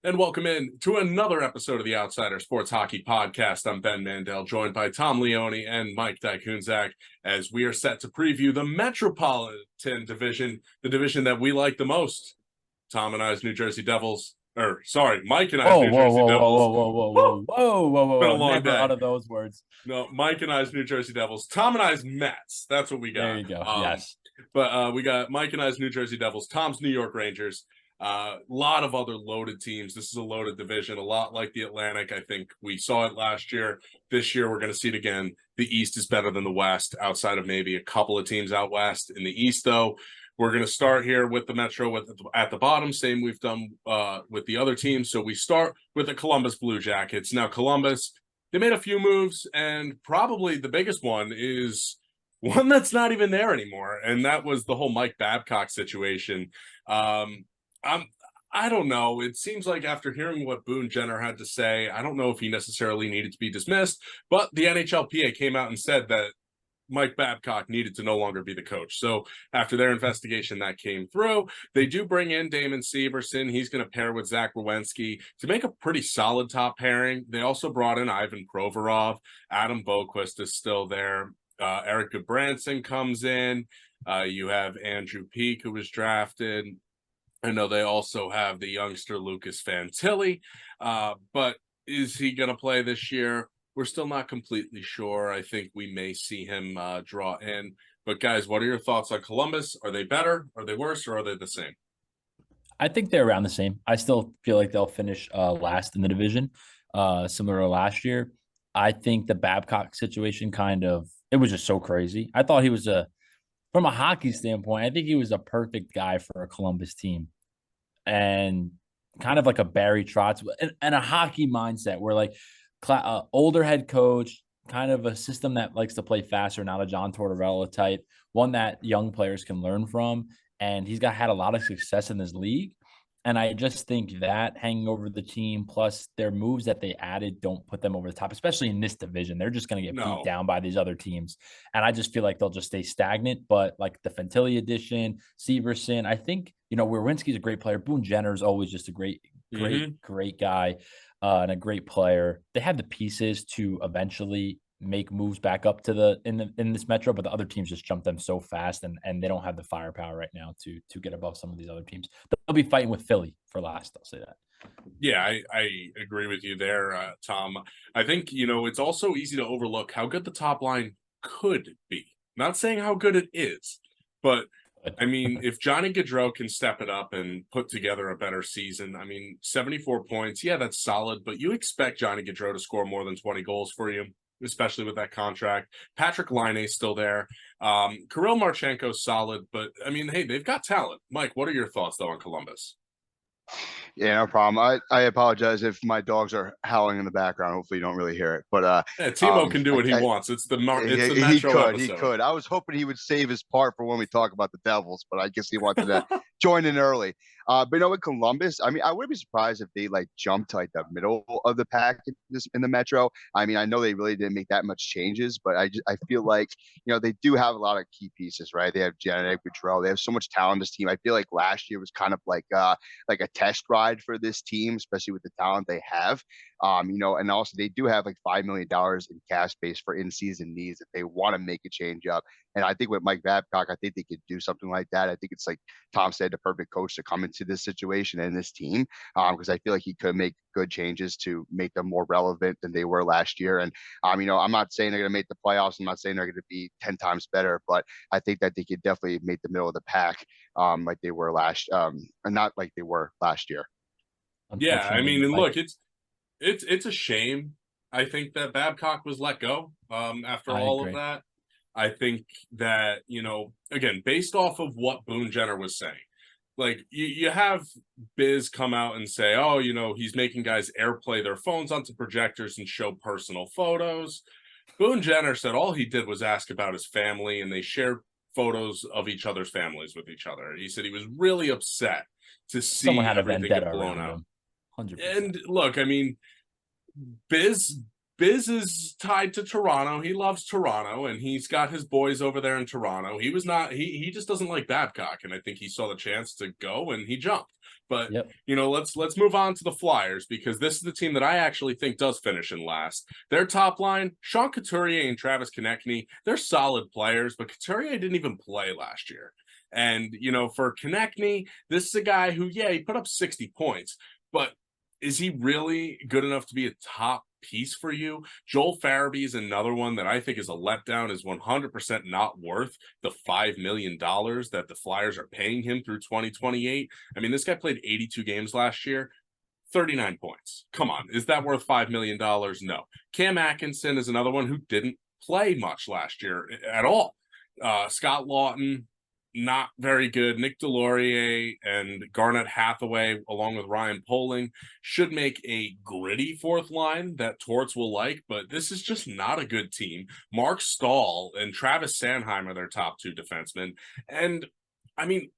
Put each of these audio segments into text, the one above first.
And welcome in to another episode of the Outsider Sports Hockey Podcast. I'm Ben Mandel, joined by Tom Leone and Mike Dykunzak, as we are set to preview the Metropolitan Division, the division that we like the most. Tom and I's New Jersey Devils, Mike and I's Whoa, New whoa, Jersey whoa, whoa, Devils. whoa, whoa, whoa, whoa, whoa, whoa, It's been a whoa! long Never day. out of those words. No, Mike and I's New Jersey Devils. Tom and I's Mets. That's what we got. There you go. Yes. But we got Mike and I's New Jersey Devils, Tom's New York Rangers. A lot of other loaded teams. This is a loaded division, a lot like the Atlantic. I think we saw it last year. This year, we're going to see it again. The East is better than the West, outside of maybe a couple of teams out West. In the East, though, we're going to start here with the Metro at the bottom, same we've done with the other teams. So we start with the Columbus Blue Jackets. Now, Columbus, they made a few moves, and probably the biggest one is one that's not even there anymore, and that was the whole Mike Babcock situation. I don't know. It seems like after hearing what Boone Jenner had to say, I don't know if he necessarily needed to be dismissed, but the NHLPA came out and said that Mike Babcock needed to no longer be the coach. So after their investigation, that came through. They do bring in Damon Severson. He's going to pair with Zach Werenski to make a pretty solid top pairing. They also brought in Ivan Provorov. Adam Boquist is still there. Eric Goodbranson comes in. You have Andrew Peak, who was drafted. I know they also have the youngster Lucas Fantilli, but is he going to play this year? We're still not completely sure. I think we may see him draw in. But guys, what are your thoughts on Columbus? Are they better? Are they worse? Or are they the same? I think they're around the same. I still feel like they'll finish last in the division, similar to last year. I think the Babcock situation it was just so crazy. I thought he was from a hockey standpoint, I think he was a perfect guy for a Columbus team. And kind of like a Barry Trotz and a hockey mindset where older head coach, kind of a system that likes to play faster, not a John Tortorella type, one that young players can learn from. And he's had a lot of success in this league. And I just think that hanging over the team, plus their moves that they added, don't put them over the top, especially in this division. They're just going to get beat down by these other teams. And I just feel like they'll just stay stagnant. But like the Fantilli addition, Severson, I think, Werenski's a great player. Boone Jenner is always just a great guy and a great player. They have the pieces to eventually make moves back up to in this Metro, but the other teams just jump them so fast, and they don't have the firepower right now to get above some of these other teams. They'll be fighting with Philly for last. I'll say that. Yeah, I agree with you there, Tom. I think, it's also easy to overlook how good the top line could be. Not saying how good it is, but I mean, if Johnny Gaudreau can step it up and put together a better season, 74 points, yeah, that's solid, but you expect Johnny Gaudreau to score more than 20 goals for you, especially with that contract. Patrick Laine's still there. Kirill Marchenko's solid, but, hey, they've got talent. Mike, what are your thoughts, though, on Columbus? Yeah, no problem. I apologize if my dogs are howling in the background. Hopefully you don't really hear it. But Timo can do what he wants. It's the Metro episode. He could. I was hoping he would save his part for when we talk about the Devils, but I guess he wanted to join in early. But with Columbus, I wouldn't be surprised if they jumped to the middle of the pack in the Metro. I know they really didn't make that much changes, but I feel like they do have a lot of key pieces, right? They have Johnny Gaudreau. They have so much talent in this team. I feel like last year was kind of like a test ride for this team, especially with the talent they have. And also they do have $5 million in cash space for in-season needs if they want to make a change up. And I think with Mike Babcock, I think they could do something like that. I think it's like Tom said, the perfect coach to come into this situation and this team, because I feel like he could make good changes to make them more relevant than they were last year. And, I'm not saying they're going to make the playoffs. I'm not saying they're going to be 10 times better, but I think that they could definitely make the middle of the pack like they were and not like they were last year. Yeah, look, it's a shame. I think that Babcock was let go after all of that. I think that, again, based off of what Boone Jenner was saying, you have Biz come out and say, oh, he's making guys airplay their phones onto projectors and show personal photos. Boone Jenner said all he did was ask about his family, and they shared photos of each other's families with each other. He said he was really upset to see someone had everything get blown out. 100%. And look, Biz is tied to Toronto. He loves Toronto, and he's got his boys over there in Toronto. He just doesn't like Babcock, and I think he saw the chance to go, and he jumped. But Yep. let's move on to the Flyers, because this is the team that I actually think does finish in last. Their top line, Sean Couturier and Travis Konechny, they're solid players, but Couturier didn't even play last year. And, for Konechny, this is a guy who, he put up 60 points, but is he really good enough to be a top piece for you? Joel Farabee is another one that I think is a letdown, is 100% not worth the $5 million that the Flyers are paying him through 2028. I mean, this guy played 82 games last year, 39 points. Come on, is that worth $5 million? No. Cam Atkinson is another one who didn't play much last year at all. Scott Lawton, not very good. Nick Delorier and Garnett Hathaway, along with Ryan Poling, should make a gritty fourth line that Torts will like, but this is just not a good team. Mark Stahl and Travis Sanheim are their top two defensemen. And, I mean,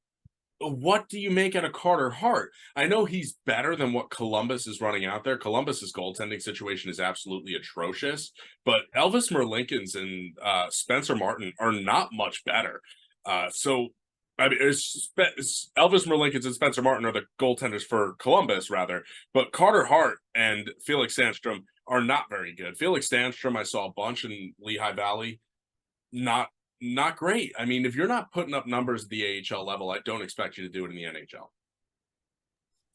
what do you make out of Carter Hart? I know he's better than what Columbus is running out there. Columbus's goaltending situation is absolutely atrocious, but Elvis Merlinkins and Spencer Martin are not much better. So, I mean, Elvis Merlinkins and Spencer Martin are the goaltenders for Columbus, rather, but Carter Hart and Felix Sandstrom are not very good. Felix Sandstrom, I saw a bunch in Lehigh Valley, not great. I mean, if you're not putting up numbers at the AHL level, I don't expect you to do it in the NHL.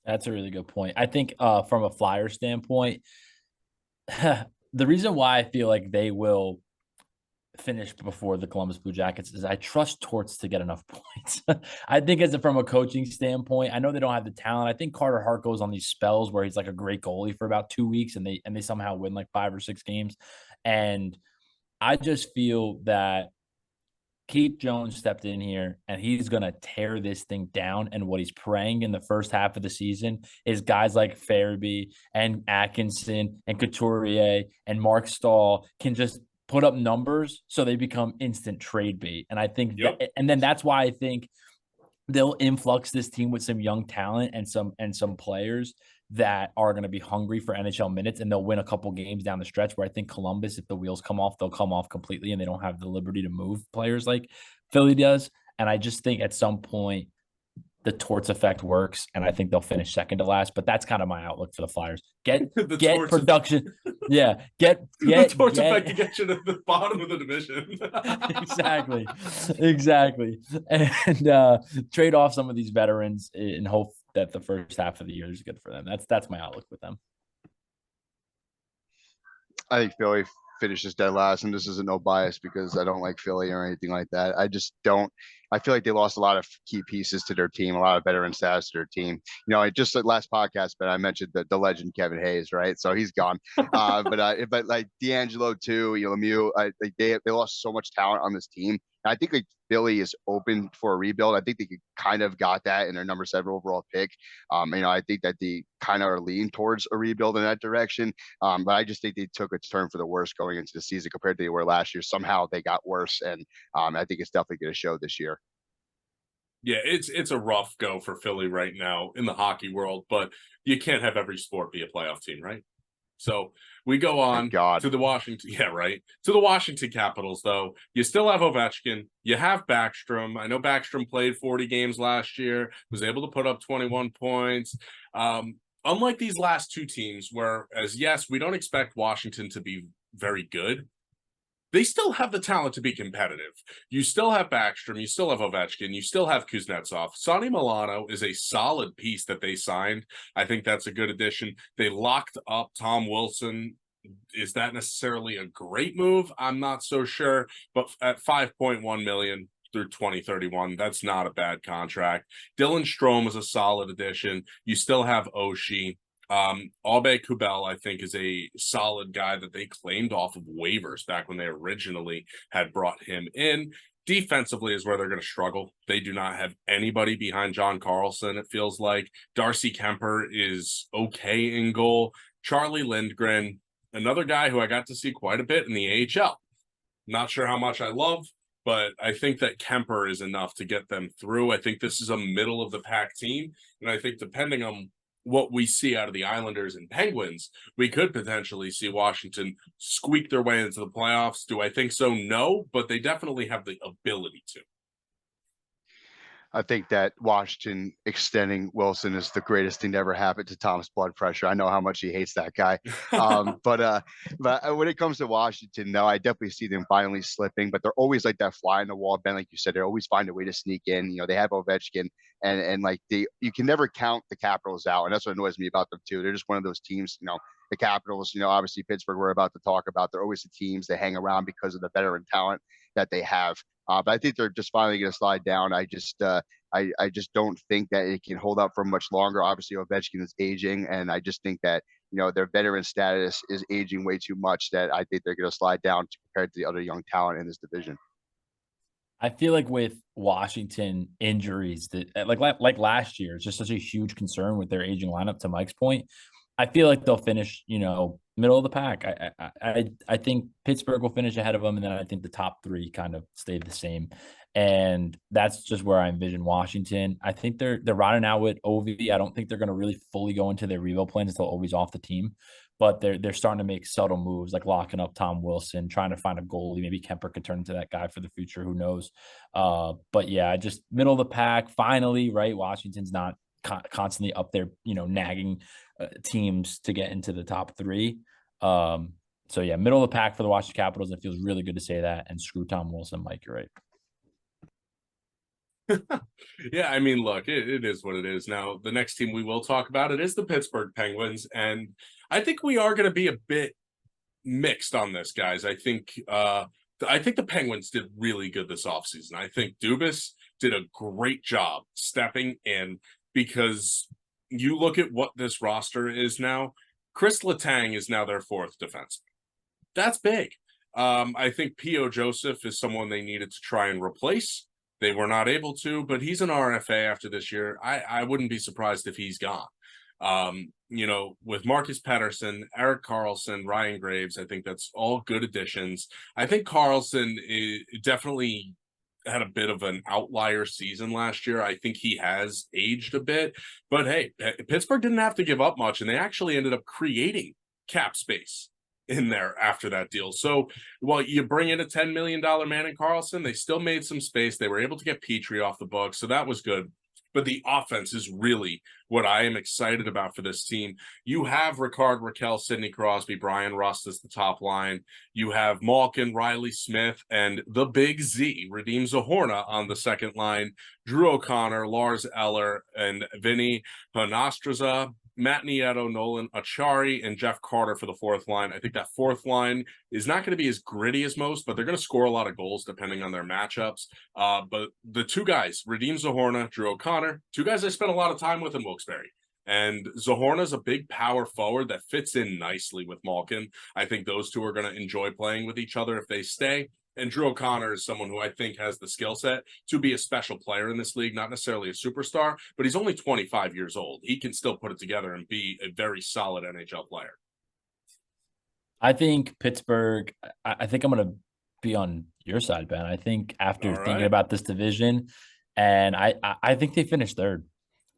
That's a really good point. I think from a Flyer standpoint, the reason why I feel like they will finish before the Columbus Blue Jackets is I trust Torts to get enough points. I think from a coaching standpoint, I know they don't have the talent. I think Carter Hart goes on these spells where he's like a great goalie for about 2 weeks and they somehow win like 5 or 6 games. And I just feel that Keith Jones stepped in here and he's going to tear this thing down. And what he's praying in the first half of the season is guys like Farabee and Atkinson and Couturier and Mark Stahl can just put up numbers so they become instant trade bait. And I think and then that's why I think they'll influx this team with some young talent and some players that are going to be hungry for NHL minutes, and they'll win a couple games down the stretch where I think Columbus, if the wheels come off, they'll come off completely and they don't have the liberty to move players like Philly does. And I just think at some point the Torts effect works, and I think they'll finish second to last. But that's kind of my outlook for the Flyers. Get production. Get the Torts effect to get you to the bottom of the division. Exactly. And trade off some of these veterans and hope that the first half of the year is good for them. That's my outlook with them. I think Philly finishes dead last, and this isn't no bias because I don't like Philly or anything like that. I just don't. I feel like they lost a lot of key pieces to their team, a lot of veteran stats to their team. Just like last podcast, but I mentioned the legend Kevin Hayes, right? So he's gone. But like D'Angelo too, Lemieux, they lost so much talent on this team. And I think like Philly is open for a rebuild. I think they kind of got that in their number 7 overall pick. I think that they kind of are leaning towards a rebuild in that direction. But I just think they took a turn for the worse going into the season compared to they were last year. Somehow they got worse, and I think it's definitely going to show this year. Yeah, it's a rough go for Philly right now in the hockey world, but you can't have every sport be a playoff team, right? So we go on to the Washington. Yeah, right. To the Washington Capitals, though. You still have Ovechkin. You have Backstrom. I know Backstrom played 40 games last year, was able to put up 21 points. Unlike these last two teams, whereas, yes, we don't expect Washington to be very good, they still have the talent to be competitive. You still have Backstrom, you still have Ovechkin, you still have Kuznetsov. Sonny Milano is a solid piece that they signed. I think that's a good addition. They locked up Tom Wilson. Is that necessarily a great move? I'm not so sure, but at $5.1 million through 2031, that's not a bad contract. Dylan Strome is a solid addition. You still have Oshie. Aube Kubel, I think, is a solid guy that they claimed off of waivers back when they originally had brought him in. Defensively is where they're going to struggle. They do not have anybody behind John Carlson, it feels like. Darcy Kemper is okay in goal. Charlie Lindgren, another guy who I got to see quite a bit in the AHL. Not sure how much I love, but I think that Kemper is enough to get them through. I think this is a middle-of-the-pack team, and I think depending on what we see out of the Islanders and Penguins, we could potentially see Washington squeak their way into the playoffs. Do I think so? No, but they definitely have the ability to. I think that Washington extending Wilson is the greatest thing to ever happen to Tom's blood pressure. I know how much he hates that guy. But when it comes to Washington, no, I definitely see them finally slipping, but they're always like that fly in the wall, Ben, like you said, they always find a way to sneak in. They have Ovechkin and like you can never count the Capitals out. And that's what annoys me about them too. They're just one of those teams, the Capitals, obviously Pittsburgh, we're about to talk about. They're always the teams that hang around because of the veteran talent that they have. But I think they're just finally going to slide down. I just don't think that it can hold up for much longer. Obviously, Ovechkin is aging, and I just think that their veteran status is aging way too much. That I think they're going to slide down compared to the other young talent in this division. I feel like with Washington injuries that like last year, it's just such a huge concern with their aging lineup. To Mike's point, I feel like they'll finish, middle of the pack. I think Pittsburgh will finish ahead of them, and then I think the top three kind of stay the same. And that's just where I envision Washington. I think they're riding out with Ovi. I don't think they're going to really fully go into their rebuild plans until Ovi's off the team. But they're starting to make subtle moves, like locking up Tom Wilson, trying to find a goalie. Maybe Kemper could turn into that guy for the future. Who knows? But yeah, just middle of the pack. Finally, right? Washington's not constantly up there, nagging teams to get into the top three. So yeah, middle of the pack for the Washington Capitals. It feels really good to say that. And screw Tom Wilson, Mike. You're right. Yeah, I mean, look, it is what it is. Now, the next team we will talk about it is the Pittsburgh Penguins, and I think we are going to be a bit mixed on this, guys. I think the Penguins did really good this offseason. I think Dubas did a great job stepping in because you look at what this roster is now. Chris Letang is now their fourth defenseman. That's big. I think P.O. Joseph is someone they needed to try and replace. They were not able to, but he's an RFA after this year. I wouldn't be surprised if he's gone. With Marcus Pettersson, Erik Karlsson, Ryan Graves, I think that's all good additions. I think Karlsson definitely had a bit of an outlier season last year. I think he has aged a bit, but hey, Pittsburgh didn't have to give up much, and they actually ended up creating cap space in there after that deal. So while you bring in a $10 million man in Karlsson, they still made some space. They were able to get Petrie off the books, so that was good. But the offense is really what I am excited about for this team. You have Ricard Raquel, Sidney Crosby, Brian Rust as the top line. You have Malkin, Riley Smith, and the big Z, Radim Zohorna on the second line. Drew O'Connor, Lars Eller, and Vinny Panastraza, Matt Nieto, Nolan Achari, and Jeff Carter for the fourth line. I think that fourth line is not going to be as gritty as most, but they're going to score a lot of goals depending on their matchups. But the two guys, Radim Zohorna, Drew O'Connor, two guys I spent a lot of time with in Wilkes-Barre. And Zohorna's a big power forward that fits in nicely with Malkin. I think those two are going to enjoy playing with each other if they stay. And Drew O'Connor is someone who I think has the skill set to be a special player in this league, not necessarily a superstar, but he's only 25 years old. He can still put it together and be a very solid NHL player. I think Pittsburgh, I think I'm going to be on your side, Ben. I think after thinking about this division, and I think they finished third.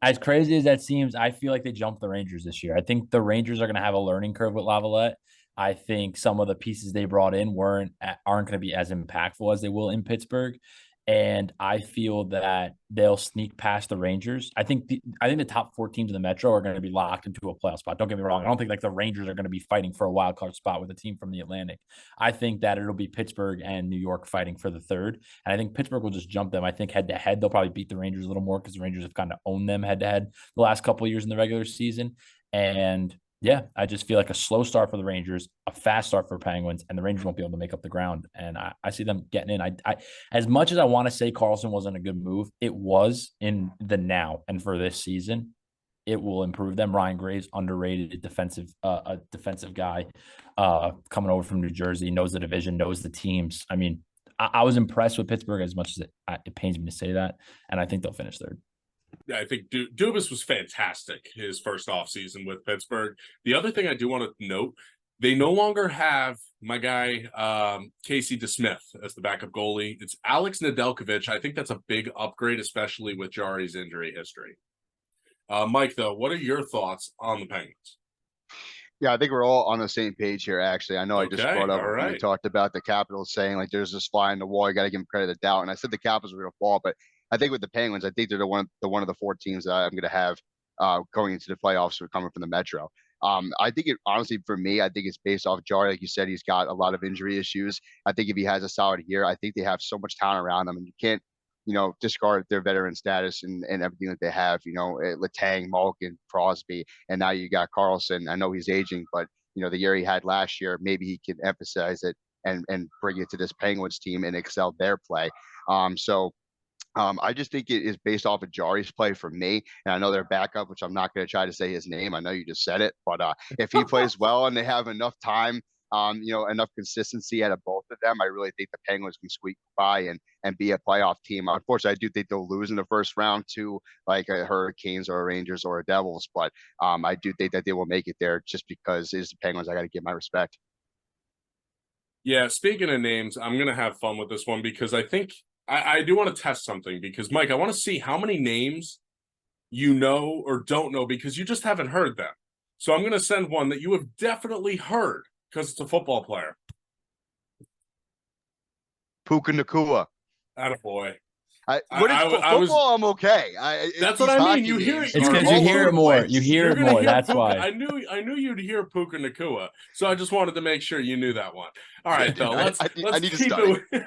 As crazy as that seems, I feel like they jumped the Rangers this year. I think the Rangers are going to have a learning curve with Lavalette. I think some of the pieces they brought in aren't going to be as impactful as they will in Pittsburgh. And I feel that they'll sneak past the Rangers. I think the top four teams in the Metro are going to be locked into a playoff spot. Don't get me wrong. I don't think like the Rangers are going to be fighting for a wild card spot with a team from the Atlantic. I think that it'll be Pittsburgh and New York fighting for the third. And I think Pittsburgh will just jump them. I think head to head, they'll probably beat the Rangers a little more because the Rangers have kind of owned them head to head the last couple of years in the regular season. And yeah, I just feel like a slow start for the Rangers, a fast start for Penguins, and the Rangers won't be able to make up the ground. And I see them getting in. I as much as I want to say Karlsson wasn't a good move, it was in the now. And for this season, it will improve them. Ryan Graves, underrated defensive guy coming over from New Jersey, knows the division, knows the teams. I mean, I was impressed with Pittsburgh as much as it pains me to say that. And I think they'll finish third. Yeah, I think Dubas was fantastic his first offseason with Pittsburgh. The other thing I do want to note, they no longer have my guy Casey DeSmith as the backup goalie. It's Alex Nedeljkovic. I think that's a big upgrade, especially with Jari's injury history. Mike, though, what are your thoughts on the Penguins? Yeah, I think we're all on the same page here, actually. I know I just brought up when we talked about the Capitals saying, like, there's this fly in the wall. You got to give them credit of doubt. And I said the Capitals were going to fall, but I think with the Penguins, I think they're the one of the 4 teams that I'm going to have going into the playoffs who are coming from the Metro. I think it honestly for me, I think it's based off Jari. Like you said, he's got a lot of injury issues. I think if he has a solid year, I think they have so much talent around them, and you can't, discard their veteran status and everything that they have. Letang, Malkin, Crosby, and now you got Carlson. I know he's aging, but the year he had last year, maybe he can emphasize it and bring it to this Penguins team and excel their play. I just think it is based off of Jari's play for me. And I know their backup, which I'm not going to try to say his name. I know you just said it, but if he plays well and they have enough time, enough consistency out of both of them, I really think the Penguins can squeak by and be a playoff team. Unfortunately, I do think they'll lose in the first round to like a Hurricanes or a Rangers or a Devils, but I do think that they will make it there just because it's the Penguins. I got to give my respect. Yeah, speaking of names, I'm going to have fun with this one because I think I do want to test something because, Mike, I want to see how many names you know or don't know because you just haven't heard them. So I'm going to send one that you have definitely heard because it's a football player. Puka Nacua. Attaboy. Football, I'm okay. That's what I mean. You hear it. It's because you hear it more. You hear it more. That's Puka. why. I knew you'd hear Puka Nacua. So I just wanted to make sure you knew that one. All right, though. Let's keep it.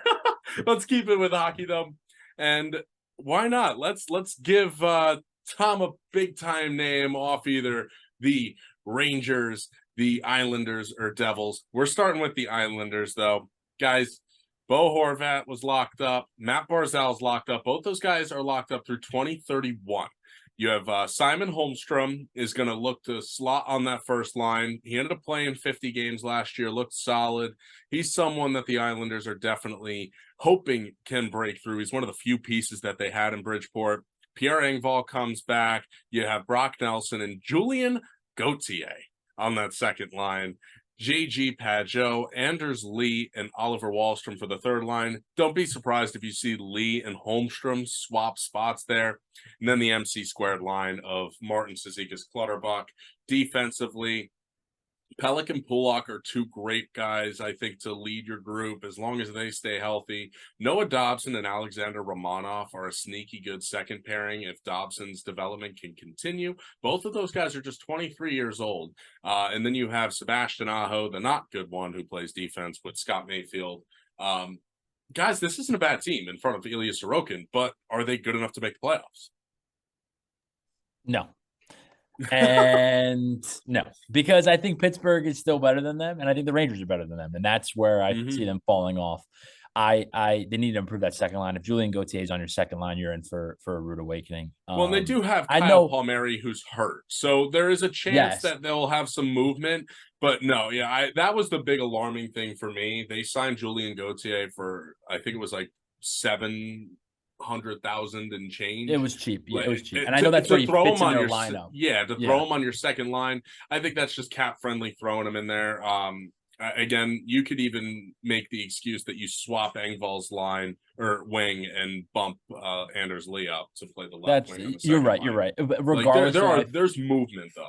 Let's keep it with hockey, though. And why not? Let's give Tom a big time name off either the Rangers, the Islanders, or Devils. We're starting with the Islanders, though, guys. Bo Horvat was locked up. Matt Barzal's locked up. Both those guys are locked up through 2031. You have Simon Holmstrom is going to look to slot on that first line. He ended up playing 50 games last year, looked solid. He's someone that the Islanders are definitely hoping can break through. He's one of the few pieces that they had in Bridgeport. Pierre Engvall comes back. You have Brock Nelson and Julien Gauthier on that second line. J.G. Pageau, Anders Lee, and Oliver Wahlstrom for the third line. Don't be surprised if you see Lee and Holmstrom swap spots there. And then the MC squared line of Martin Cizikas, Clutterbuck. Defensively, Pelech and Pulak are two great guys, I think, to lead your group as long as they stay healthy. Noah Dobson and Alexander Romanov are a sneaky good second pairing if Dobson's development can continue. Both of those guys are just 23 years old. And then you have Sebastian Aho, the not good one, who plays defense with Scott Mayfield. Guys, this isn't a bad team in front of Ilya Sorokin, but are they good enough to make the playoffs? No. And no, because I think Pittsburgh is still better than them, and I think the Rangers are better than them, and that's where I see them falling off. They need to improve that second line. If Julien Gauthier is on your second line, you're in for a rude awakening. Well, and they do have Kyle Palmieri who's hurt, so there is a chance that they'll have some movement. But no, that was the big alarming thing for me. They signed Julien Gauthier for I think it was like $700,000 and change. It was cheap. Yeah, it was cheap. And I know that's where he fits in their lineup. Throw him on your second line. I think that's just cap friendly throwing him in there. Again, you could even make the excuse that you swap Engvall's line or wing and bump Anders Lee up to play the left wing. You're right. You're right. Regardless, there's movement though.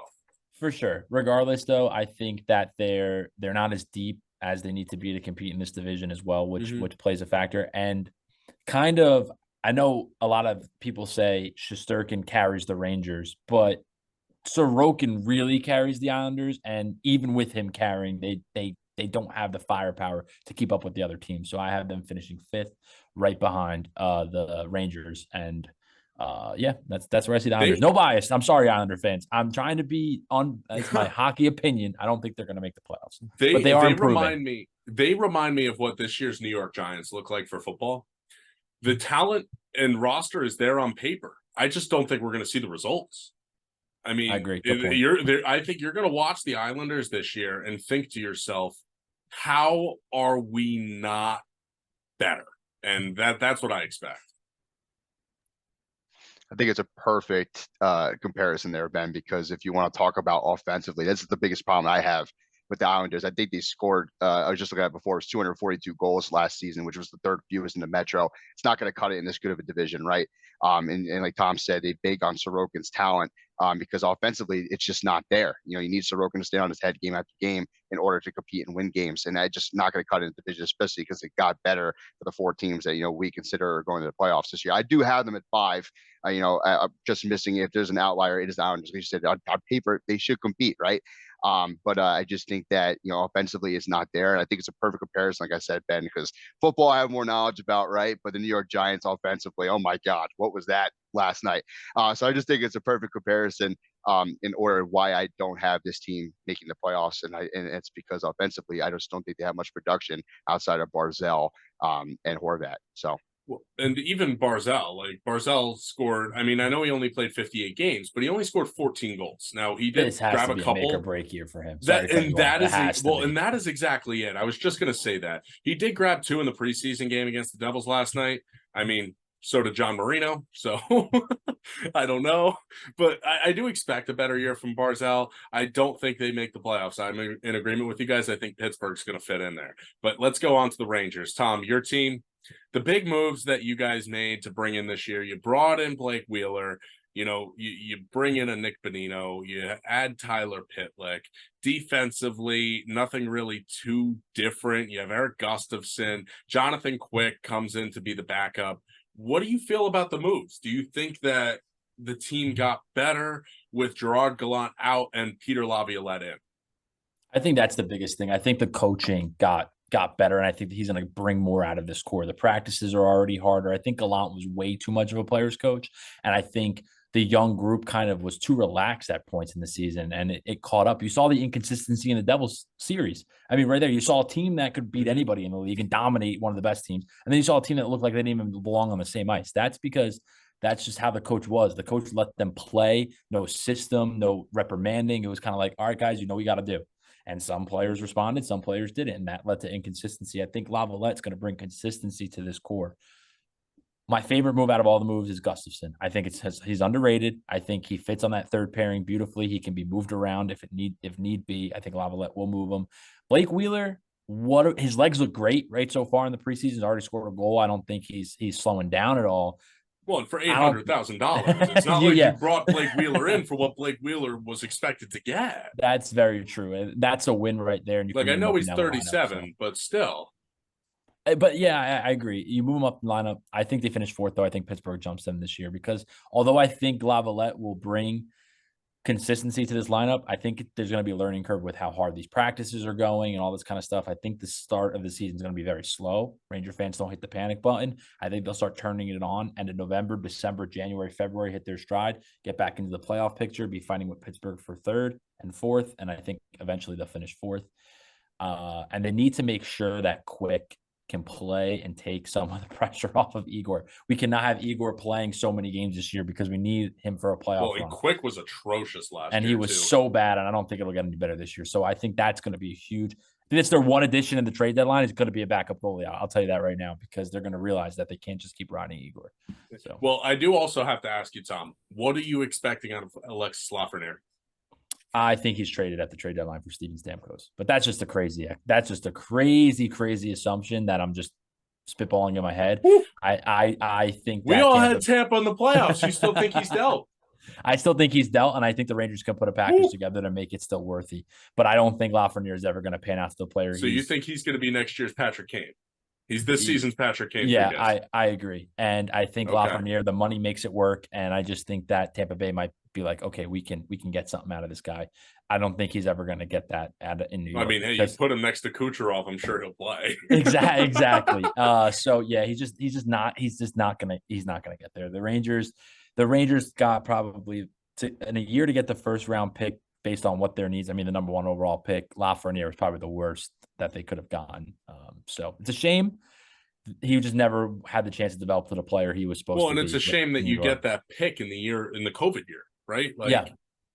For sure. Regardless, though, I think that they're not as deep as they need to be to compete in this division as well, which plays a factor. And kind of, I know a lot of people say Shesterkin carries the Rangers, but Sorokin really carries the Islanders, and even with him carrying, they don't have the firepower to keep up with the other teams. So I have them finishing 5th, right behind the Rangers, and that's where I see the Islanders. No bias. I'm sorry, Islander fans. I'm trying to be on as my hockey opinion. I don't think they're going to make the playoffs, but they are improving. They remind me of what this year's New York Giants look like for football. The talent and roster is there on paper. I just don't think we're going to see the results. I mean, I agree. I think you're going to watch the Islanders this year and think to yourself, how are we not better? And that's what I expect. I think it's a perfect comparison there, Ben, because if you want to talk about offensively, that's the biggest problem I have with the Islanders. I think they scored, I was just looking at it before, it was 242 goals last season, which was the third fewest in the Metro. It's not going to cut it in this good of a division, right? And like Tom said, they big on Sorokin's talent because offensively, it's just not there. You know, you need Sorokin to stay on his head game after game in order to compete and win games. And that's just not going to cut in the division, especially because it got better for the 4 teams that, you know, we consider going to the playoffs this year. I do have them at 5. Just missing, if there's an outlier, it is the Islanders. Like you said, on paper, they should compete, right? But I just think that, you know, offensively is not there. And I think it's a perfect comparison, like I said, Ben, because football I have more knowledge about, right? But the New York Giants offensively, oh my God, what was that last night? So I just think it's a perfect comparison in order why I don't have this team making the playoffs. And it's because offensively, I just don't think they have much production outside of Barzell and Horvat. So. Well, and even Barzell scored. I mean, I know he only played 58 games, but he only scored 14 goals. Now he did This has grab to a be couple. make or break year for him. That That is exactly it. I was just gonna say that he did grab 2 in the preseason game against the Devils last night. I mean, so did John Marino. So I don't know, but I do expect a better year from Barzell. I don't think they make the playoffs. I'm in agreement with you guys. I think Pittsburgh's going to fit in there. But let's go on to the Rangers. Tom, your team. The big moves that you guys made to bring in this year, you brought in Blake Wheeler, you know, you bring in a Nick Bonino, you add Tyler Pitlick. Defensively, nothing really too different. You have Eric Gustafson, Jonathan Quick comes in to be the backup. What do you feel about the moves? Do you think that the team got better with Gerard Gallant out and Peter Laviolette in? I think that's the biggest thing. I think the coaching got better, and I think that he's going to bring more out of this core. The practices are already harder. I think Gallant was way too much of a player's coach, and I think the young group kind of was too relaxed at points in the season, and it caught up. You saw the inconsistency in the Devils series. I mean, right there, you saw a team that could beat anybody in the league and dominate one of the best teams, and then you saw a team that looked like they didn't even belong on the same ice. That's because that's just how the coach was. The coach let them play, no system, no reprimanding. It was kind of like, all right, guys, you know what you got to do. And some players responded, some players didn't, and that led to inconsistency. I think Laviolette's going to bring consistency to this core. My favorite move out of all the moves is Gustafson. I think he's underrated. I think he fits on that third pairing beautifully. He can be moved around if need be. I think Laviolette will move him. Blake Wheeler, his legs look great right so far in the preseason. He's already scored a goal. I don't think he's slowing down at all. Well, and for $800,000, it's not like you brought Blake Wheeler in for what Blake Wheeler was expected to get. That's very true. That's a win right there. And I know he's 37, lineup, but still. But yeah, I agree. You move him up the lineup. I think they finished 4th, though. I think Pittsburgh jumps them this year because although I think Laviolette will bring consistency to this lineup, I think there's going to be a learning curve with how hard these practices are going and all this kind of stuff. I think the start of the season is going to be very slow. Ranger fans don't hit the panic button. I think they'll start turning it on. And in November, December, January, February, hit their stride, get back into the playoff picture, be fighting with Pittsburgh for 3rd and 4th. And I think eventually they'll finish 4th. And they need to make sure that Quick can play and take some of the pressure off of Igor. We cannot have Igor playing so many games this year because we need him for a playoff run. Quick was atrocious last year. And he was so bad, and I don't think it'll get any better this year. So I think that's going to be huge. I think it's their one addition in the trade deadline is going to be a backup goalie. I'll tell you that right now because they're going to realize that they can't just keep riding Igor. So, well, I do also have to ask you, Tom, what are you expecting out of Alexis Lafreniere? I think he's traded at the trade deadline for Steven Stamkos, but that's just a crazy assumption that I'm just spitballing in my head. I think we all had Tampa in the playoffs. You still think he's dealt? I still think he's dealt, and I think the Rangers can put a package together to make it still worthy. But I don't think Lafreniere is ever going to pan out to the player. So you think he's going to be next year's Patrick Kane? He's this season's Patrick Kane. Yeah, I agree. And I think Lafreniere, the money makes it work. And I just think that Tampa Bay might be like, okay, we can get something out of this guy. I don't think he's ever going to get that in New York. I mean, hey, you put him next to Kucherov, I'm sure he'll play. Exactly. So yeah, he's just not gonna get there. The Rangers got probably in a year to get the first round pick based on what their needs. I mean, the number 1 overall pick, Lafreniere, was probably the worst that they could have gotten. So it's a shame. He just never had the chance to develop to the player he was supposed to be. Well, and it's a shame that you get that pick in the COVID year, right?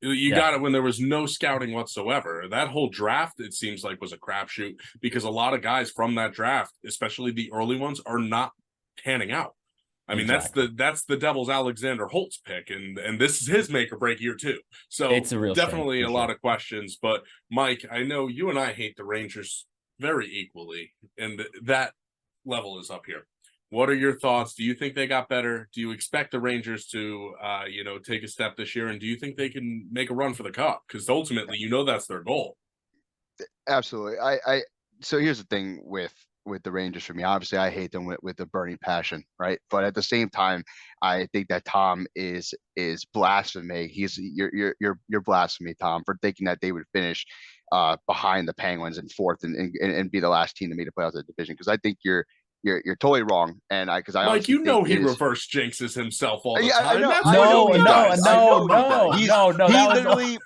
You got it when there was no scouting whatsoever. That whole draft, it seems like, was a crapshoot because a lot of guys from that draft, especially the early ones, are not panning out. I mean, Exactly. that's the Devils' Alexander Holtz pick, and this is his make or break year too. So It's a real shame, definitely for a lot sure. of questions. But Mike, I know you and I hate the Rangers very equally, and that level is up here. What are your thoughts? Do you think they got better? Do you expect the Rangers to, take a step this year? And do you think they can make a run for the cup? Because ultimately, that's their goal. Absolutely. So here's the thing with the Rangers for me. Obviously, I hate them with a burning passion, right? But at the same time, I think that Tom is blasphemy. You're blasphemy, Tom, for thinking that they would finish behind the Penguins in fourth and be the last team to make the playoffs of the division. Because I think you're totally wrong. And I Mike, honestly think he his reverse jinxes himself all the yeah, time. That's I what know No, he he no, does. does. I know he no, does. no. He That was literally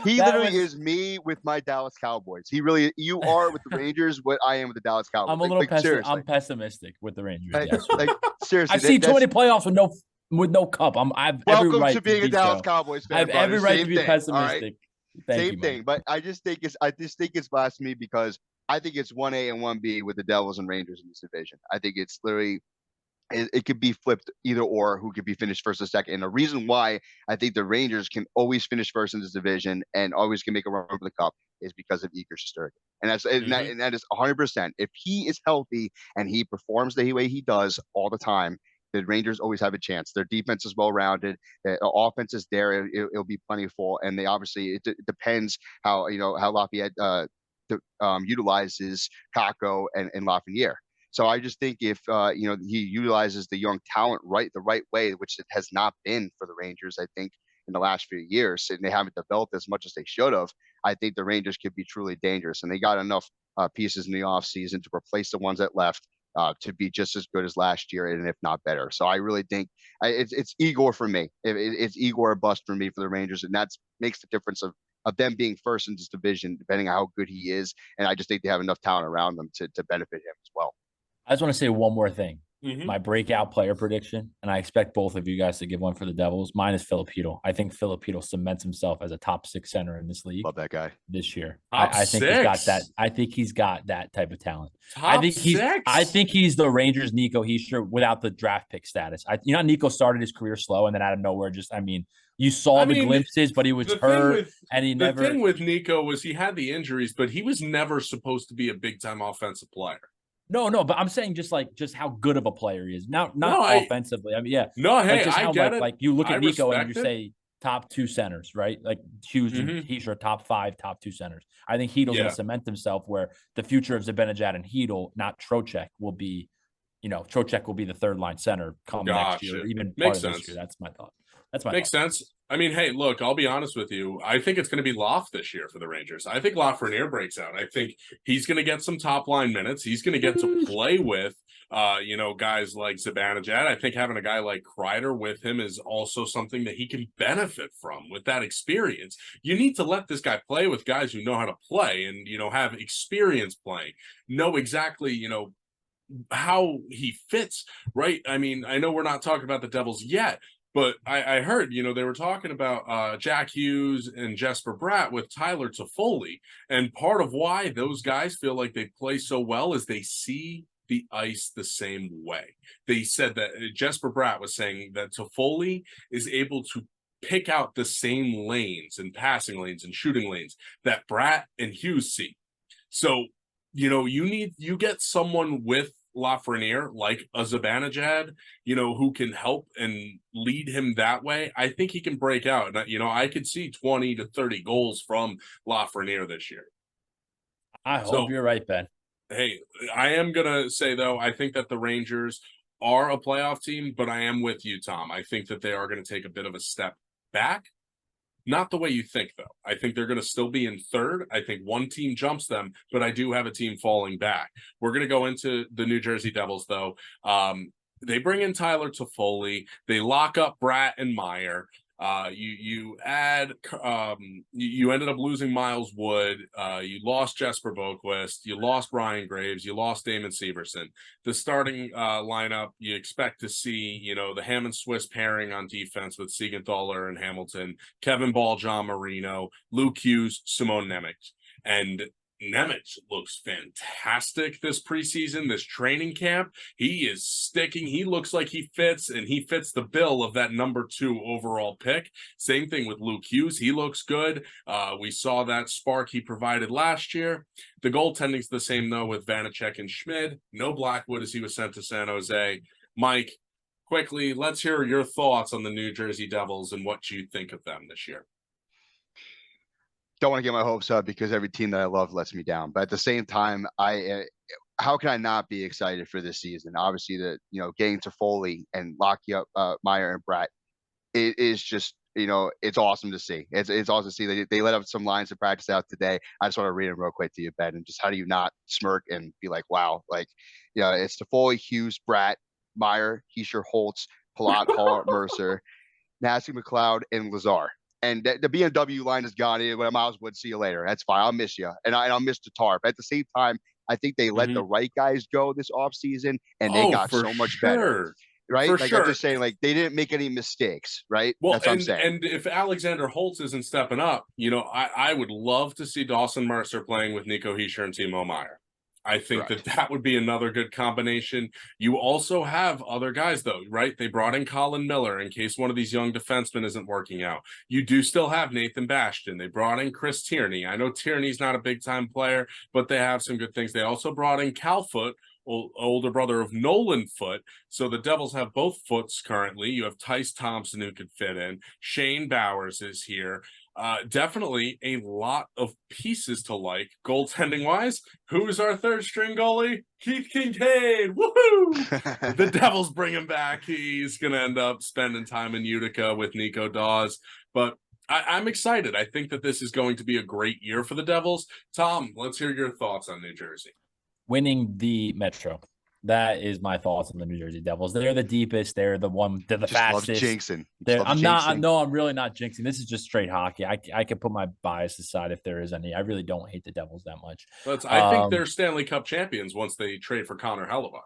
he that literally was. is me with my Dallas Cowboys. You are with the Rangers what I am with the Dallas Cowboys. I'm a little Seriously. I'm pessimistic with the Rangers. Like, Yes, like seriously, I've seen too that's many playoffs with no cup. I've every welcome to right to being a be Dallas so. Cowboys I fan, have brother. every right to Same be thing. All right. pessimistic. Thank Same you, thing. Mike. But I just think it's blasphemy because I think it's 1A and 1B with the Devils and Rangers in this division. I think it's literally it could be flipped either or who could be finished first or second. And the reason why I think the Rangers can always finish first in this division and always can make a run for the cup is because of Igor Shesterkin. And that is 100%. If he is healthy and he performs the way he does all the time, the Rangers always have a chance. Their defense is well rounded. The offense is there. It'll be plentiful. And they obviously it depends how Lafayette utilizes Kako and Lafreniere. So I just think if he utilizes the young talent the right way, which it has not been for the Rangers, I think in the last few years, and they haven't developed as much as they should have. I think the Rangers could be truly dangerous, and they got enough pieces in the offseason to replace the ones that left to be just as good as last year, and if not better. So I really think it's Igor for me. It's Igor or bust for me for the Rangers, and that makes the difference of them being first in this division, depending on how good he is. And I just think they have enough talent around them to benefit him as well. I just want to say one more thing. Mhm. My breakout player prediction, and I expect both of you guys to give one for the Devils. Mine is Filipino. I think Filipino cements himself as a top 6 center in this league Love that guy. this year. Top I think he's got that. six? I think he's got that type of talent. Top I six? think he's the Rangers Nico Hischier without the draft pick status. Nico started his career slow and then out of nowhere, you saw the glimpses, but he was hurt and he the never. thing with Nico was he had the injuries, but he was never supposed to be a big time offensive player. No, but I'm saying just how good of a player he is. Not No, offensively. I mean, yeah. No, hey, just I how get it. like you look I at Nico and you respect it. say top 2 centers, right? Like Hughes and Hischier, top 5, top 2 centers. I think Heedle's going to cement himself where the future of Zibanejad and Heedle, not Trocheck, will be, Trocheck will be the third line center come next year, even part of this year. That's my thought. Makes sense. I mean, hey, look, I'll be honest with you. I think it's going to be Loft this year for the Rangers. I think Lafreniere breaks out. I think he's going to get some top line minutes. He's going to get to play with, guys like Zibanejad. I think having a guy like Kreider with him is also something that he can benefit from with that experience. You need to let this guy play with guys who know how to play and, have experience playing, know exactly, how he fits, right? I mean, I know we're not talking about the Devils yet, but I heard, they were talking about Jack Hughes and Jesper Bratt with Tyler Toffoli. And part of why those guys feel like they play so well is they see the ice the same way. They said that Jesper Bratt was saying that Toffoli is able to pick out the same lanes and passing lanes and shooting lanes that Bratt and Hughes see. So, you get someone with Lafreniere, like a Zibanejad, who can help and lead him that way. I think he can break out. And, I could see 20 to 30 goals from Lafreniere this year. I hope you're right, Ben. Hey, I am going to say, though, I think that the Rangers are a playoff team, but I am with you, Tom. I think that they are going to take a bit of a step back. Not the way you think, though. I think they're going to still be in third. I think one team jumps them, but I do have a team falling back. We're going to go into the New Jersey Devils, though. They bring in Tyler Toffoli. They lock up Bratt and Meyer. You ended up losing Miles Wood. You lost Jesper Boquist. You lost Ryan Graves. You lost Damon Severson. The starting lineup, you expect to see, the Hammond Swiss pairing on defense with Siegenthaler and Hamilton, Kevin Ball, John Marino, Luke Hughes, Simone Nemec. And Nemec looks fantastic this preseason, this training camp. He is sticking. He looks like he fits, and he fits the bill of that #2 overall pick. Same thing with Luke Hughes. He looks good. We saw that spark he provided last year. The goaltending's the same, though, with Vanacek and Schmid. No Blackwood as he was sent to San Jose. Mike, quickly, let's hear your thoughts on the New Jersey Devils and what you think of them this year. Don't want to get my hopes up because every team that I love lets me down. But at the same time, how can I not be excited for this season? Obviously, getting to Foley and locking up Meyer and Bratt, it is just, it's awesome to see. It's awesome to see. They let up some lines to practice out today. I just want to read them real quick to you, Ben. And just how do you not smirk and be like, wow, it's Foley, Hughes, Bratt, Meyer, Heischer, Holtz, Palat, Hall, Mercer, Nasty, McLeod, and Lazar. And the BMW line is gone. Miles would see you later. That's fine. I'll miss you. And I'll miss the tarp. At the same time, I think they let the right guys go this offseason, and they got so much better. Right? For I'm just saying, they didn't make any mistakes, right? Well, that's what I'm saying. And if Alexander Holtz isn't stepping up, I would love to see Dawson Mercer playing with Nico Hischier and Timo Meyer. I think that would be another good combination. You also have other guys, though, right? They brought in Colin Miller in case one of these young defensemen isn't working out. You do still have Nathan Bastian. They brought in Chris Tierney. I know Tierney's not a big-time player, but they have some good things. They also brought in Cal Foote, older brother of Nolan Foote. So the Devils have both Footes currently. You have Tice Thompson who could fit in. Shane Bowers is here. Definitely a lot of pieces to like. Goaltending wise, who's our third string goalie? Keith Kincaid. Woohoo! The Devils bring him back. He's going to end up spending time in Utica with Nico Dawes. But I'm excited. I think that this is going to be a great year for the Devils. Tom, let's hear your thoughts on New Jersey. Winning the Metro. That is my thoughts on the New Jersey Devils. They're the deepest. They're the fastest. Jinxing. I'm really not jinxing. This is just straight hockey. I can put my bias aside if there is any. I really don't hate the Devils that much. I think they're Stanley Cup champions once they trade for Connor Hellebuck.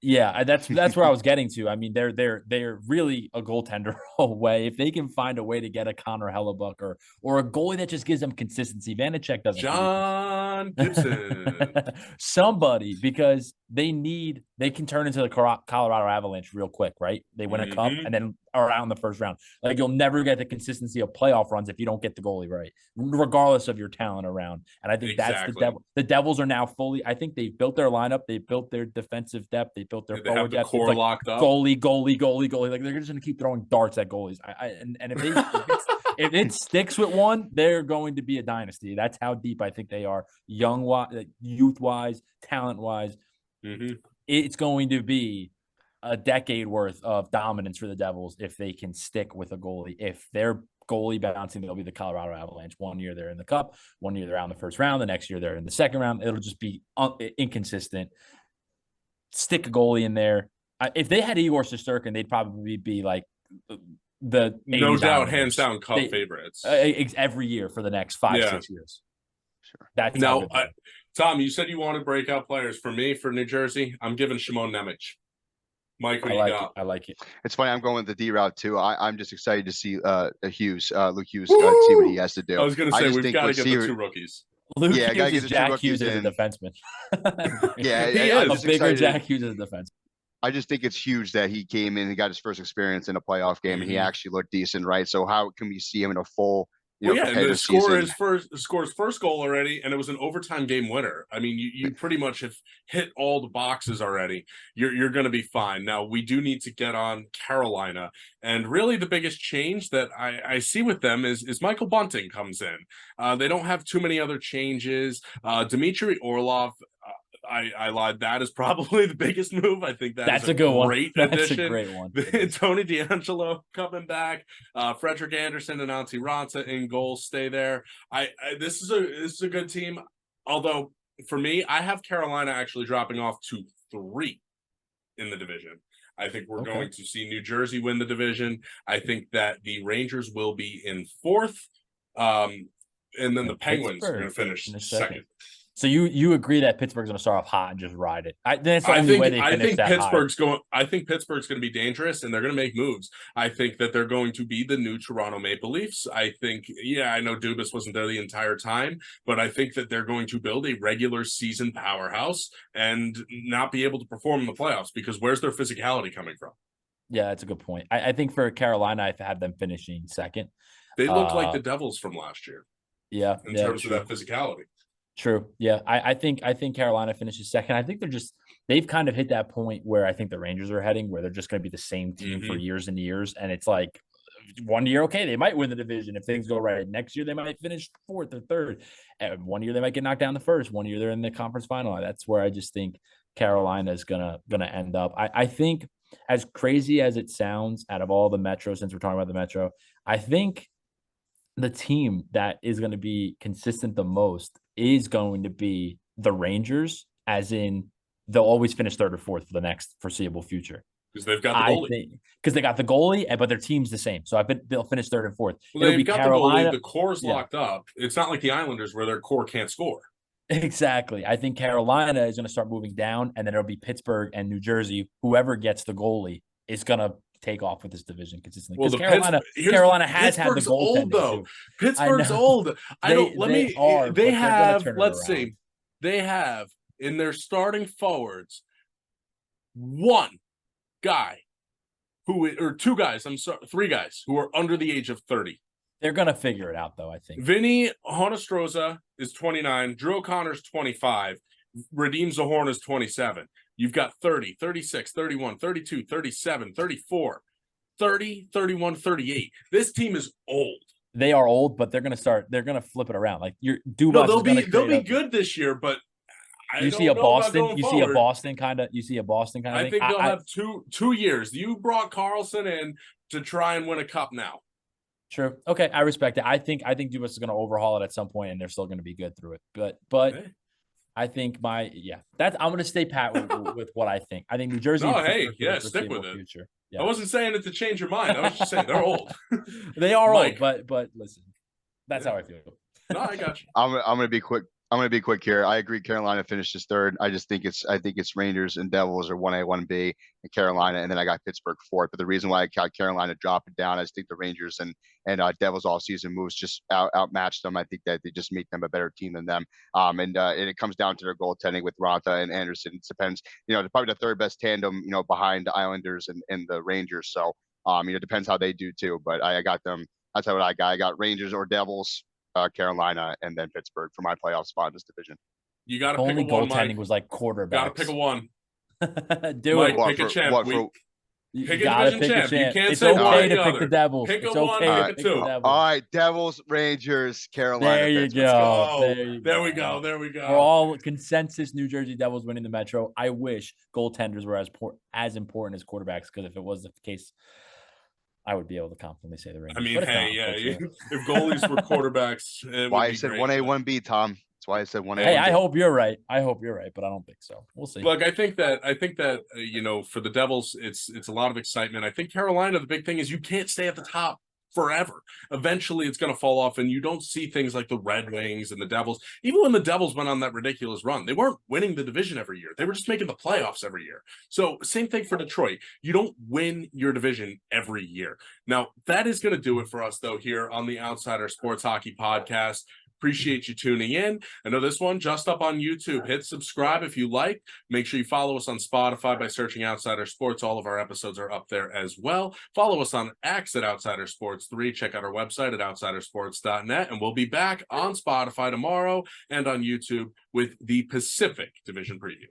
Yeah, that's where I was getting to. I mean, they're really a goaltender away. If they can find a way to get a Connor Hellebuck or a goalie that just gives them consistency. Vanacek doesn't. John Gibson. Somebody, because they can turn into the Colorado Avalanche real quick, right? They win a cup and then are out in the first round. You'll never get the consistency of playoff runs if you don't get the goalie right, regardless of your talent around. And I think that's the Devils. The Devils are now fully. I think they've built their lineup. They built their defensive depth. They built their forward depth. Core locked up. Goalie. They're just going to keep throwing darts at goalies. And if it sticks with one, they're going to be a dynasty. That's how deep I think they are, youth wise, talent wise. It's going to be a decade worth of dominance for the Devils if they can stick with a goalie. If they're goalie bouncing, they'll be the Colorado Avalanche. 1 year they're in the cup, 1 year they're out in the first round, the next year they're in the second round. It'll just be inconsistent. Stick a goalie in there. If they had Igor Shesterkin, they'd probably be like the no doubt hands down cup favorites every year for the next 5-6 years. Sure. That's now, Tom, you said you wanted breakout players. For me, for New Jersey, I'm giving Shimon Nemec. Mike, what you got? I like it. It's funny. I'm going with the D route too. I'm just excited to see Luke Hughes, see what he has to do. I was going to say we've got to get the two rookies. Luke Hughes is Jack Hughes as a defenseman. Yeah, he is a bigger Jack Hughes as a defenseman. I just think it's huge that he came in and got his first experience in a playoff game, and he actually looked decent, right? So how can we see him in a full? And the scores first goal already, and it was an overtime game winner. I mean, you pretty much have hit all the boxes already. You're going to be fine. Now, we do need to get on Carolina, and really the biggest change that I see with them is Michael Bunting comes in. They don't have too many other changes. Dmitry Orlov, I lied. That is probably the biggest move. I think that's a good one. Great That's addition. a great one. Tony DeAngelo coming back. Frederick Anderson and Antti Raanta in goal stay there. This is a good team. Although for me, I have Carolina actually dropping off to 3 in the division. I think we're going to see New Jersey win the division. I think that the Rangers will be in 4th. And then the Penguins are going to finish second. So you agree that Pittsburgh's going to start off hot and just ride it? That's the I only way think they I finish think that high. Pittsburgh's going to be dangerous, and they're going to make moves. I think that they're going to be the new Toronto Maple Leafs. I think, yeah, I know Dubas wasn't there the entire time, but I think that they're going to build a regular season powerhouse and not be able to perform in the playoffs because where's their physicality coming from? Yeah, that's a good point. I think for Carolina, I have them finishing second. They looked like the Devils from last year Yeah, in yeah, terms true. of that physicality. True. Yeah. I think Carolina finishes second. I think they've kind of hit that point where I think the Rangers are heading, where they're just going to be the same team for years and years. And it's like one year, okay, they might win the division if things go right. Next year, they might finish fourth or third. And one year, they might get knocked down the first. One year, they're in the conference final. That's where I just think Carolina is gonna end up. I think, as crazy as it sounds, out of all the Metro, since we're talking about the Metro, I think the team that is going to be consistent the most is going to be the Rangers, as in they'll always finish third or fourth for the next foreseeable future. Because they've got the goalie. Because they got the goalie, but their team's the same. So I bet they'll finish third and fourth. Well, It'll they've be got Carolina. the goalie. The core's locked up. It's not like the Islanders where their core can't score. Exactly. I think Carolina is going to start moving down, and then it'll be Pittsburgh and New Jersey. Whoever gets the goalie is going to take off with this division consistently. Well, Carolina has had the goaltending old though. too. Pittsburgh's old. They have in their starting forwards one guy three guys who are under the age of 30. They're going to figure it out, though, I think. Vinny Honostroza is 29. Drew O'Connor's 25. Radim Zahorn is 27. You've got 30, 36, 31, 32, 37, 34, 30, 31, 38. This team is old. They are old, but they're going to flip it around. Like Dubas. No, they'll be good this year, but you see a Boston kind of. I think they'll have 2 years. You brought Carlson in to try and win a cup now. True. Okay, I respect it. I think Dubas is going to overhaul it at some point, and they're still going to be good through it. But okay. I think I'm going to stay pat with what I think. I think New Jersey. Stick with it. Future. Yeah. I wasn't saying it to change your mind. I was just saying they're old. They are old, but listen, that's how I feel. No, I got you. I'm going to be quick. I'm going to be quick here. I agree. Carolina finishes third. I think it's Rangers and Devils are 1A, 1B, and Carolina, and then I got Pittsburgh fourth. But the reason why I got Carolina dropping down, I just think the Rangers and Devils all season moves just outmatched them. I think that they just make them a better team than them. And it comes down to their goaltending with Ranta and Anderson. It depends. They're probably the third best tandem. Behind the Islanders and the Rangers. So it depends how they do too. But I got them. That's what I got. I got Rangers or Devils. Carolina, and then Pittsburgh for my playoff spot in this division. You got to pick a one. Goaltending was like quarterbacks. Got to pick a one. Pick a champ. Pick a division champ. You can't it's say okay one to pick the Devils. Pick it's a okay one. Pick the Devils. All right, Devils, Rangers, Carolina. There you go. There we go. We're all consensus New Jersey Devils winning the Metro. I wish goaltenders were as important as quarterbacks, because if it was the case, I would be able to confidently say the Rangers. I mean, if goalies were quarterbacks, why I said 1A, 1B, Tom. That's why I said 1A. Hey, 1B. I hope you're right, but I don't think so. We'll see. Look, I think that for the Devils, it's a lot of excitement. I think Carolina, the big thing is you can't stay at the top forever. Eventually it's going to fall off, and you don't see things like the Red Wings and the Devils. Even when the Devils went on that ridiculous run, they weren't winning the division every year. They were just making the playoffs every year. So same thing for Detroit. You don't win your division every year. Now, that is going to do it for us, though, here on the Outsider Sports Hockey Podcast. Appreciate you tuning in. I know this one just up on YouTube. Hit subscribe if you like. Make sure you follow us on Spotify by searching Outsider Sports. All of our episodes are up there as well. Follow us on X at Outsider Sports 3. Check out our website at outsidersports.net. And we'll be back on Spotify tomorrow and on YouTube with the Pacific Division preview.